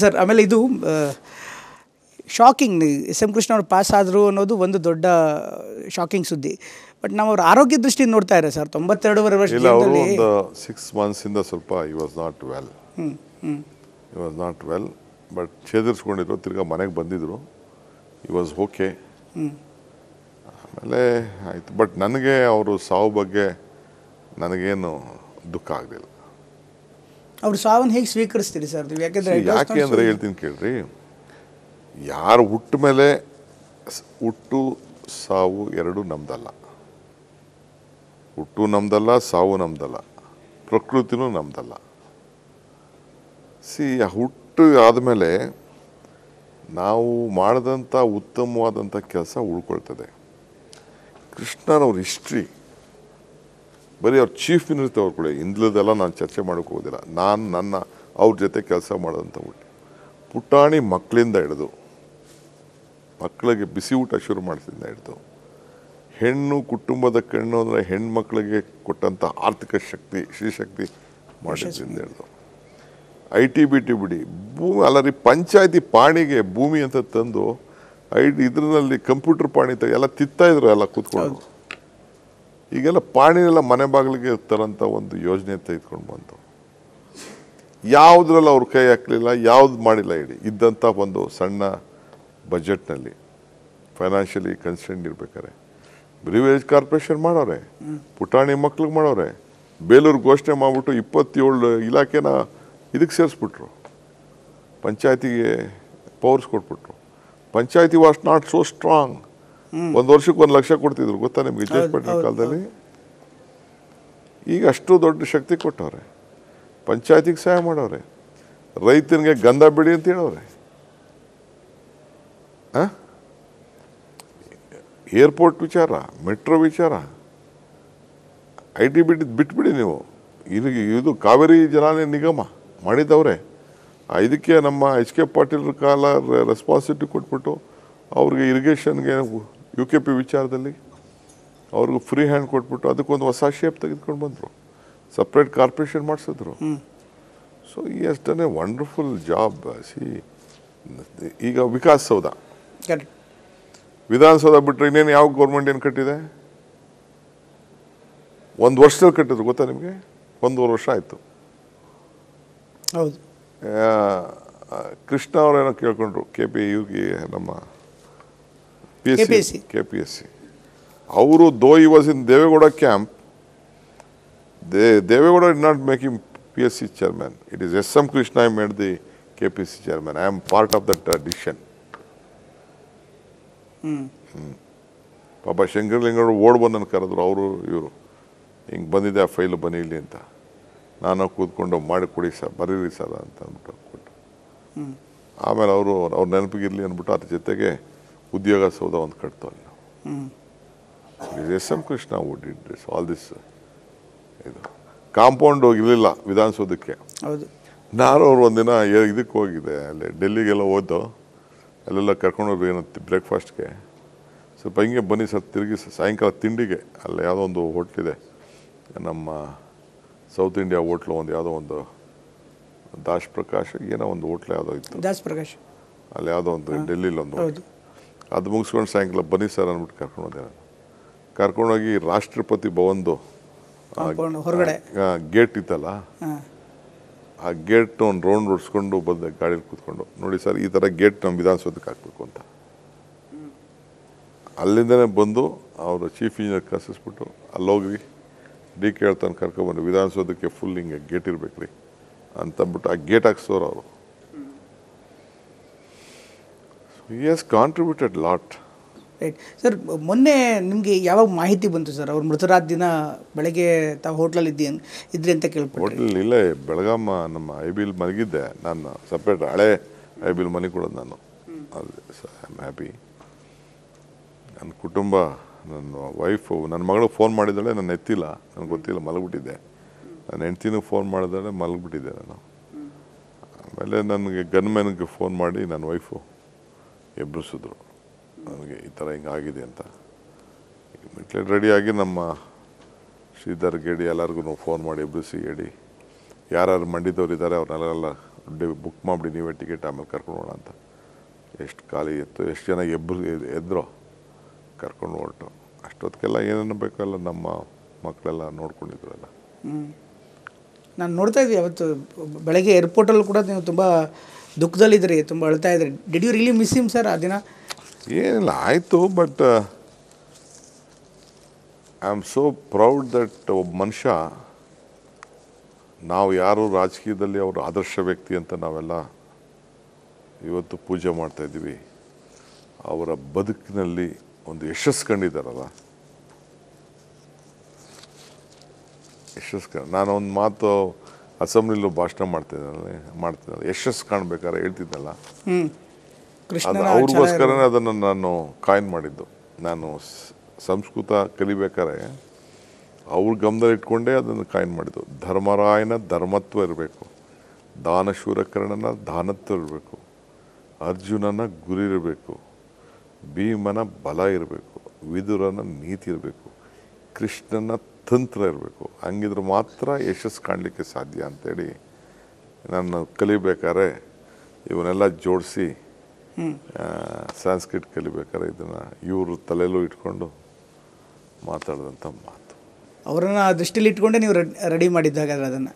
Sir ಆಮೇಲೆ ಇದು shocking S M Krishna ಅವರು ಪಾಸ್ ಆದರು ಅನ್ನೋದು ಒಂದು ದೊಡ್ಡ ಶಾಕಿಂಗ್ ಸುದ್ದಿ. ಬಟ್ ನಾವು ಅವ್ರ ಆರೋಗ್ಯ ದೃಷ್ಟಿಯಿಂದ ನೋಡ್ತಾ ಇರೋ ಸರ್ 92 ಇಲ್ಲ, ಅವರು ವರ್ಷದಲ್ಲಿ ಒಂದು 6 ಮಂತ್ಸಿಂದ ಸ್ವಲ್ಪ ಈ ವಾಸ್ ನಾಟ್ ವೆಲ್ ಬಟ್ ಚೇತರಿಸ್ಕೊಂಡಿದ್ರು, ತಿರ್ಗಾ ಮನೆಗೆ ಬಂದಿದ್ರು. ಈ ವಾಸ್ ಓಕೆ. ಆಮೇಲೆ ಆಯಿತು. ಬಟ್ ನನಗೆ ಅವರು ಸಾವು ಬಗ್ಗೆ ನನಗೇನು ದುಃಖ ಆಗಲಿಲ್ಲ. ಅವ್ರ ಸಾವನ್ನು ಹೇಗೆ ಸ್ವೀಕರಿಸ್ತೀರಿ ಸರ್ ನೀವು? ಯಾಕೆ ಅಂದರೆ ಹೇಳ್ತೀನಿ ಕೇಳ್ರಿ, ಯಾರು ಹುಟ್ಟ ಮೇಲೆ ಹುಟ್ಟು ಸಾವು ಎರಡೂ ನಮ್ದಲ್ಲ. ಹುಟ್ಟು ನಮ್ದಲ್ಲ, ಸಾವು ನಮ್ದಲ್ಲ, ಪ್ರಕೃತಿನೂ ನಮ್ದಲ್ಲ. ಹುಟ್ಟು ಆದಮೇಲೆ ನಾವು ಮಾಡಿದಂಥ ಉತ್ತಮವಾದಂಥ ಕೆಲಸ ಉಳ್ಕೊಳ್ತದೆ. ಕೃಷ್ಣನವ್ರ ಹಿಸ್ಟ್ರಿ ಬರೀ ಅವ್ರ ಚೀಫ್ ಮಿನಿಸ್ಟರ್ ಅವ್ರು ಕೂಡ ಇಂದ್ಲದೆಲ್ಲ ನಾನು ಚರ್ಚೆ ಮಾಡೋಕೆ ಹೋಗೋದಿಲ್ಲ. ನಾನು ಅವ್ರ ಜೊತೆ ಕೆಲಸ ಮಾಡೋದಂಥ ಪುಟಾಣಿ ಮಕ್ಕಳಿಂದ ಹಿಡಿದು ಮಕ್ಕಳಿಗೆ ಬಿಸಿ ಊಟ ಶುರು ಮಾಡಿಸಿಂದ ಹಿಡಿದು ಹೆಣ್ಣು ಕುಟುಂಬದ ಕಣ್ಣು ಅಂದರೆ ಹೆಣ್ಮಕ್ಳಿಗೆ ಕೊಟ್ಟಂಥ ಆರ್ಥಿಕ ಶಕ್ತಿ ಶ್ರೀಶಕ್ತಿ ಮಾಡಿದ್ರಿಂದ ಹಿಡಿದು IT ಬಿಟಿ ಬಿಡಿ ಭೂಮಿ ಅಲ್ಲ ಪಂಚಾಯತಿ ಪಾಣಿಗೆ ಭೂಮಿ ಅಂತ ತಂದು ಇದರಲ್ಲಿ ಕಂಪ್ಯೂಟರ್ ಪಾಣಿ ಎಲ್ಲ ತಿತ್ತಾಯಿದ್ರು ಎಲ್ಲ ಕೂತ್ಕೊಂಡು. ಈಗೆಲ್ಲ ಪಾಣಿನೆಲ್ಲ ಮನೆ ಬಾಗಿಲಿಗೆ ತರೋಂಥ ಒಂದು ಯೋಜನೆ ತೆಗೆದುಕೊಂಡು ಬಂತು. ಯಾವುದ್ರಲ್ಲಿ ಅವ್ರ ಕೈ ಹಾಕಲಿಲ್ಲ, ಯಾವ್ದು ಮಾಡಿಲ್ಲ. ಇದ್ದಂಥ ಒಂದು ಸಣ್ಣ ಬಜೆಟ್ನಲ್ಲಿ ಫೈನಾನ್ಷಿಯಲಿ ಕನ್ಸ್ಟೆಂಟ್ ಇರ್ಬೇಕಾರೆ ಬ್ರಿವೇಜ್ ಕಾರ್ಪೊರೇಷನ್ ಮಾಡೋರೆ, ಪುಟಾಣಿ ಮಕ್ಳಿಗೆ ಮಾಡೋರೆ, ಬೇಲೂರು ಘೋಷಣೆ ಮಾಡಿಬಿಟ್ಟು 27 ಇಲಾಖೆನ ಇದಕ್ಕೆ ಸೇರಿಸ್ಬಿಟ್ರು, ಪಂಚಾಯತಿಗೆ ಪವರ್ಸ್ ಕೊಟ್ಬಿಟ್ರು. Panchayat was not so strong. ಒಂದು ವರ್ಷಕ್ಕೆ 1 ಲಕ್ಷ ಕೊಡ್ತಿದ್ರು ಗೊತ್ತಾ ನಿಮ್ಗೆ ಜಯಪಟ್ಟಣ ಕಾಲದಲ್ಲಿ. ಈಗ ಅಷ್ಟು ದೊಡ್ಡ ಶಕ್ತಿ ಕೊಟ್ಟವ್ರೆ, ಪಂಚಾಯತಿಗೆ ಸಹಾಯ ಮಾಡವ್ರೆ, ರೈತನಿಗೆ ಗಂಧ ಬಿಡಿ ಅಂತ ಹೇಳವ್ರೆ. ಏರ್ಪೋರ್ಟ್ ವಿಚಾರ, ಮೆಟ್ರೋ ವಿಚಾರ, IT ಬಿಟ್ಬಿಡಿ ನೀವು. ಇದು ಕಾವೇರಿ ಜಲಾನಯ ನಿಗಮ ಮಾಡಿದವ್ರೆ. ಇದಕ್ಕೆ ನಮ್ಮ HK ಪಾಟೀಲ್ ಕಾಲ ರೆಸ್ಪಾನ್ಸಿಬಿಲಿಟಿ ಕೊಟ್ಬಿಟ್ಟು ಅವ್ರಿಗೆ ಇರಿಗೇಷನ್ಗೆ UKP ವಿಚಾರದಲ್ಲಿ ಅವ್ರಿಗೂ ಫ್ರೀ ಹ್ಯಾಂಡ್ ಕೊಟ್ಬಿಟ್ಟು ಅದಕ್ಕೊಂದು ಹೊಸ ಶೇಪ್ ತೆಗೆದುಕೊಂಡು ಬಂದರು, ಸಪ್ರೇಟ್ ಕಾರ್ಪೊರೇಷನ್ ಮಾಡಿಸಿದ್ರು. ಸೊ ಈ has done A wonderful job. ಈಗ ವಿಕಾಸಸೌಧ, ವಿಧಾನಸೌಧ ಬಿಟ್ಟರೆ ಇನ್ನೇನು ಯಾವ ಗೌರ್ಮೆಂಟ್ ಏನು ಕಟ್ಟಿದೆ? 1 ವರ್ಷದಲ್ಲಿ ಕಟ್ಟಿದ್ರು ಗೊತ್ತಾ ನಿಮಗೆ? 1.5 ವರ್ಷ ಆಯಿತು. ಹೌದು. ಕೃಷ್ಣ ಅವರೇನೋ ಕೇಳ್ಕೊಂಡ್ರು, ನಮ್ಮ KPSC ಅವರು though he was in Deve Gowda camp, Deve Gowda is not making PSC chairman. It is S.M. Krishna who made the KPSC chairman. I am part of that decision. ಪಾಪ ಶಂಕರಲಿಂಗರು ಓಡ್ ಬಂದನ್ನು ಕರೆದ್ರು, ಅವರು ಇವರು ಹಿಂಗೆ ಬಂದಿದೆ ಆ ಫೈಲು ಬನ್ನಿಲಿ ಅಂತ. ನಾನು ಕೂತ್ಕೊಂಡು ಮಾಡಿ ಕೊಡಿ ಸರ್, ಬರೀರಿ ಸರ್ ಅಂತ ಅಂದ್ಬಿಟ್ಟು ಕೊಟ್ಟು ಆಮೇಲೆ ಅವ್ರ ನೆನಪಿಗಿರಲಿ ಅಂದ್ಬಿಟ್ಟು ಅದ್ರ ಜೊತೆಗೆ ಉದ್ಯೋಗ ಸೌಧ ಒಂದು ಕಟ್ತವಲ್ಲ ನಾವು. S.M. Krishna who did this, all this. ಇದು ಕಾಂಪೌಂಡ್ ಹೋಗಿರಲಿಲ್ಲ ವಿಧಾನಸೌಧಕ್ಕೆ. ನಾನು ಅವ್ರು ಒಂದಿನ ಇದಕ್ಕೆ ಹೋಗಿದ್ದೆ, ಅಲ್ಲಿ ಡೆಲ್ಲಿಗೆಲ್ಲ ಹೋದ್ದು, ಅಲ್ಲೆಲ್ಲ ಕರ್ಕೊಂಡೋಗ್ರು ಏನಂತ ಬ್ರೇಕ್ಫಾಸ್ಟ್ಗೆ. ಸ್ವಲ್ಪ ಹಿಂಗೆ ಬನ್ನಿ ಸರ್ ತಿರುಗಿ ಸಾಯಂಕಾಲ ತಿಂಡಿಗೆ ಅಲ್ಲಿ ಯಾವುದೋ ಒಂದು ಹೋಟ್ಲಿದೆ, ನಮ್ಮ ಸೌತ್ ಇಂಡಿಯಾ ಹೋಟ್ಲು, ಒಂದು ಯಾವುದೋ ಒಂದು ದಾಸ್ ಪ್ರಕಾಶ್ ಏನೋ ಒಂದು ಹೋಟ್ಲು ಯಾವುದೋ ಇತ್ತು, ದಾಸ್ ಪ್ರಕಾಶ್ ಅಲ್ಲಿ ಯಾವುದೋ ಒಂದು ಡೆಲ್ಲಿಲಿ ಒಂದು. ಅದು ಮುಗಿಸ್ಕೊಂಡು ಸಾಯಂಕಾಲ ಬನ್ನಿ ಸರ್ ಅಂದ್ಬಿಟ್ಟು ಕರ್ಕೊಂಡೋದೆ. ನಾನು ಕರ್ಕೊಂಡೋಗಿ ರಾಷ್ಟ್ರಪತಿ ಭವನ್ದು ಹೊರಗಡೆ ಗೇಟ್ ಇತ್ತಲ್ಲ, ಆ ಗೇಟ್ ಒಂದು ರೌಂಡ್ ಹೊಡ್ಸ್ಕೊಂಡು ಬಂದೆ ಗಾಡೀಲಿ ಕೂತ್ಕೊಂಡು. ನೋಡಿ ಸರ್, ಈ ಥರ ಗೇಟ್ ನಮ್ಮ ವಿಧಾನಸೌಧಕ್ಕೆ ಹಾಕ್ಬೇಕು ಅಂತ. ಅಲ್ಲಿಂದನೇ ಬಂದು ಅವರು ಚೀಫ್ ಇಂಜಿನಿಯರ್ ಕರೆಸಿಸ್ಬಿಟ್ಟು ಅಲ್ಲೋಗಿ DK ಹೇಳ್ತಾನೆ ಕರ್ಕೊಬಂದು ವಿಧಾನಸೌಧಕ್ಕೆ ಫುಲ್ ಹಿಂಗೆ ಗೇಟ್ ಇರ್ಬೇಕ್ರಿ ಅಂತಂದ್ಬಿಟ್ಟು ಆ ಗೇಟ್ ಹಾಕ್ಸೋರು ಅವರು. He has contributed lot. Right sir, ಮೊನ್ನೆ ನಿಮಗೆ ಯಾವಾಗ ಮಾಹಿತಿ ಬಂತು ಸರ್ ಅವ್ರು ಮೃತರಾದ ದಿನ ಬೆಳಗ್ಗೆ ತಾವು ಹೋಟ್ಲಲ್ಲಿ ಇದ್ರಿ ಅಂತ ಕೇಳ್ಪಟ್ಟೆ? ಹೋಟ್ಲಲ್ಲಿ ಇಲ್ಲೇ ಬೆಳಗಾಮ ನಮ್ಮ ಐಬಿಲ್ ಮಲಗಿದ್ದೆ ನಾನು, ಸಪ್ರೇಟ್ ಹಳೆ ಐಬಿಲ್ ಮನೆ ಕೊಡೋದು ನಾನು. ಅದು ಐ ಆಮ್ ಹ್ಯಾಪಿ. ನನ್ನ ಕುಟುಂಬ, ನನ್ನ ವೈಫು, ನನ್ನ ಮಗಳು ಫೋನ್ ಮಾಡಿದ್ದಾಳೆ, ನಾನು ಎತ್ತಿಲ್ಲ, ನನಗೆ ಗೊತ್ತಿಲ್ಲ, ಮಲಗಿಬಿಟ್ಟಿದ್ದೆ. ನನ್ನ ಹೆಂಡ್ತಿನೂ ಫೋನ್ ಮಾಡಿದಾಳೆ, ಮಲಗಿಬಿಟ್ಟಿದ್ದೆ ನಾನು. ಆಮೇಲೆ ನನಗೆ ಗನ್ಮ್ಯಾನ್ಗೆ ಫೋನ್ ಮಾಡಿ ನನ್ನ ವೈಫು ಎಬ್ಬರಿಸಿದ್ರು ನನಗೆ, ಈ ಥರ ಹಿಂಗಾಗಿದೆ ಅಂತ. ರೆಡಿಯಾಗಿ ನಮ್ಮ ಶ್ರೀಧರ್ ಗೇಡಿ ಎಲ್ಲರಿಗೂ ಫೋನ್ ಮಾಡಿ ಎಬ್ಬರಿಸಿ ಹೇಳಿ, ಯಾರ್ಯಾರು ಮಂಡಿದವ್ರು ಇದ್ದಾರೆ ಅವ್ರನ್ನೆಲ್ಲ ಬುಕ್ ಮಾಡಿಬಿಡಿ ನೀವೇ ಟಿಕೆಟ್, ಆಮೇಲೆ ಕರ್ಕೊಂಡು ಹೋಗೋಣ ಅಂತ. ಎಷ್ಟು ಖಾಲಿ ಇತ್ತು, ಎಷ್ಟು ಜನ ಎದ್ರೋ ಕರ್ಕೊಂಡು ಹೊರಟು. ಅಷ್ಟೊತ್ತಿಗೆಲ್ಲ ಏನೇನು ಬೇಕಲ್ಲ ನಮ್ಮ ಮಕ್ಕಳೆಲ್ಲ ನೋಡ್ಕೊಂಡಿದ್ರಲ್ಲ. ನಾನು ನೋಡ್ತಾ ಇದ್ವಿ ಅವತ್ತು ಬೆಳಗ್ಗೆ ಏರ್ಪೋರ್ಟಲ್ಲಿ ಕೂಡ ನೀವು ತುಂಬ ದುಃಖದಲ್ಲಿದ್ರಿ, ತುಂಬ ಅಳ್ತಾ ಇದ್ರಿ. Did you really miss him sir ಆ ದಿನ? ಏನಿಲ್ಲ, ಆಯಿತು, but I am so proud that ಒಬ್ಬ ಮನುಷ್ಯ, ನಾವು ಯಾರು ರಾಜಕೀಯದಲ್ಲಿ ಅವರು ಆದರ್ಶ ವ್ಯಕ್ತಿ ಅಂತ ನಾವೆಲ್ಲ ಇವತ್ತು ಪೂಜೆ ಮಾಡ್ತಾಯಿದ್ದೀವಿ, ಅವರ ಬದುಕಿನಲ್ಲಿ ಒಂದು ಯಶಸ್ಸು ಕಂಡಿದ್ದಾರಲ್ಲ, ಯಶಸ್ಸು. ನಾನು ಒಂದು ಮಾತು ಅಸೆಂಬ್ಲಿಲೂ ಭಾಷಣ ಮಾಡ್ತಿದ್ದೆ, ಯಶಸ್ಸು ಕಾಣಬೇಕಾದ್ರೆ ಹೇಳ್ತಿದ್ದಲ್ಲ, ಅದು ಅವ್ರಿಗೋಸ್ಕರನೇ ಅದನ್ನು ನಾನು ಕಾಯಿನ್ ಮಾಡಿದ್ದು. ನಾನು ಸಂಸ್ಕೃತ ಕಲಿಬೇಕಾದ್ರೆ ಅವ್ರ ಗಮನದಲ್ಲಿ ಇಟ್ಕೊಂಡೇ ಅದನ್ನು ಕಾಯಿನ್ ಮಾಡಿದ್ದು. ಧರ್ಮರಾಯನ ಧರ್ಮತ್ವ ಇರಬೇಕು, ದಾನಶೂರಕರ್ಣನ ದಾನತ್ವ ಇರಬೇಕು, ಅರ್ಜುನನ ಗುರಿ ಇರಬೇಕು, ಭೀಮನ ಬಲ ಇರಬೇಕು, ವಿದುರನ ನೀತಿ ಇರಬೇಕು, ಕೃಷ್ಣನ ತಂತ್ರ ಇರಬೇಕು. ಹಂಗಿದ್ರೆ ಮಾತ್ರ ಯಶಸ್ಸು ಕಾಣಲಿಕ್ಕೆ ಸಾಧ್ಯ ಅಂತೇಳಿ ನಾನು ಕಲಿಬೇಕಾದ್ರೆ ಇವನ್ನೆಲ್ಲ ಜೋಡಿಸಿ ಸಂಸ್ಕೃತ ಕಲಿಬೇಕಾದ್ರೆ ಇದನ್ನು ಇವರು ತಲೆಯಲ್ಲೂ ಇಟ್ಕೊಂಡು ಮಾತಾಡಿದಂಥ ಮಾತು. ಅವರನ್ನು ದೃಷ್ಟಿಲಿ ಇಟ್ಕೊಂಡೆ ನೀವು ರೆಡಿ ಮಾಡಿದ್ದಾಗ ಅದನ್ನು